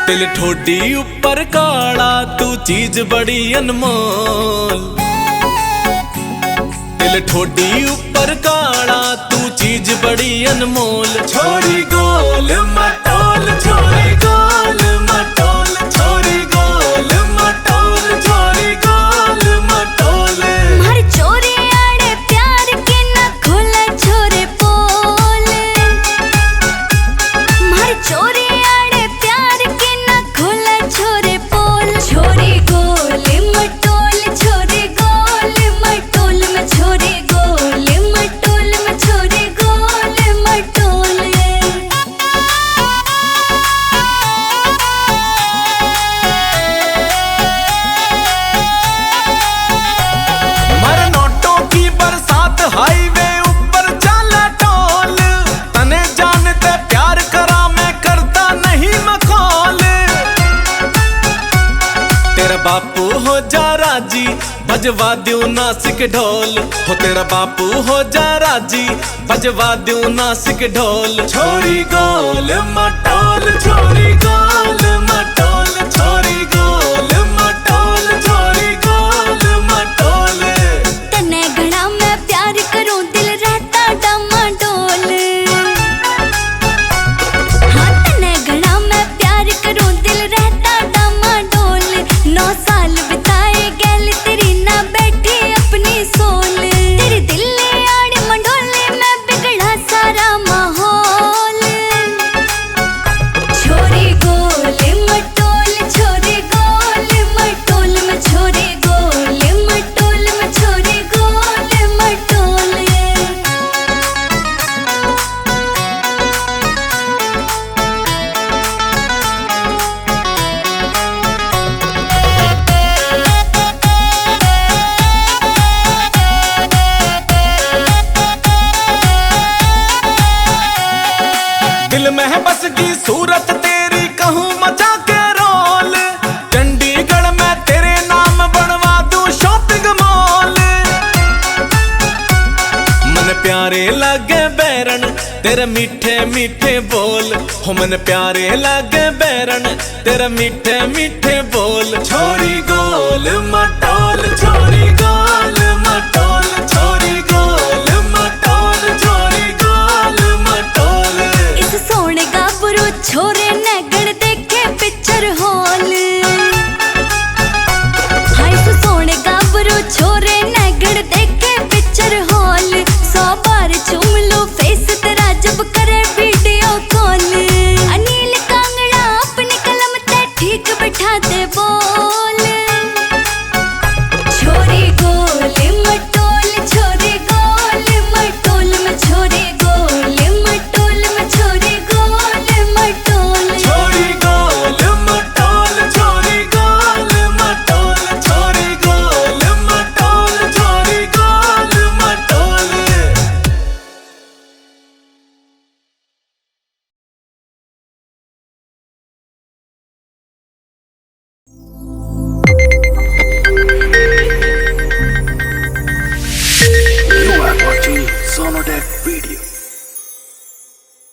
दिल ठोडी ऊपर काला तू चीज बड़ी अनमोल। दिल ठोडी ऊपर काला तू चीज बड़ी अनमोल। छोरी गोल मटोल, छोरी गोल मटोल, छोरी गोल मटोल, छोरी गोल मटोल। मार चोरी आड़े प्यार के ना खोला छोरे पोल। मार चोरी आड़े प्यार के ना खोला छोरे पोल। छोरी गोल मटोल, छोरी गोल मटोल में छोरी गोल मटोल में छोरी गोल मटोल। मर नोटों की बरसात हाईवे ऊपर चाला टोल। तने जानते प्यार करा मैं करता नहीं मखौल। तेरा बापू हो जा राजी बजवा दूं नासिक ढोल। हो तेरा बापू हो जा राजी बजवा दूं नासिक ढोल। छोरी गोल मटोल, छोरी गोल मटोल, छोरी गोल मटोल, छोरी गोल मटोल। तने घड़ा मैं प्यार करूं दिल रहता डामाडोल। हाँ तने घड़ा मैं प्यार करूं दिल रहता डामाडोल। 9 साल बिताए गैल तेरी ना बैठी अपनी सोल। तेरे दिल ले आड़ मंडोले मैं बिगड़ा सारा माहौल। छोरी गोल मटोल, छोरी गोल मटोल में छोरी गोल मटोल में छोरी गोल मटोल। दिल में बस की सूरत तेरी कहूँ मचा के रोल। चंडीगढ़ में तेरे नाम बनवा दूं शॉपिंग मॉल। मन प्यारे लगे बैरन तेरे मीठे मीठे बोल। हो मन प्यारे लगे बैरन तेरे मीठे मीठे बोल। छोरी गोल मटोल, छोरी गोल मटोल, छोरी गोल मटोल, छोरी गोल मटोल। इस सोने गाभरू छोरे नगड़ देखे पिक्चर हॉल। हाँ इस सोने गाभरू छोरे नगड़ देखे पिक्चर हॉल। 100 बार चूम लो फेस तेरा जब करे वीडियो कॉल। अनिल कांगड़ा अपनी कलम ते ठीक बिठा दे बोल। छोरी गोल मटोल, छोरी गोल मटोल में छोरी गोल मटोल में छोरी गोल मटोल। छोरी गोल मटोल, छोरी गोल मटोल, छोरी गोल मटोल, छोरी गोल मटोल। You are watching Sonotech Beat.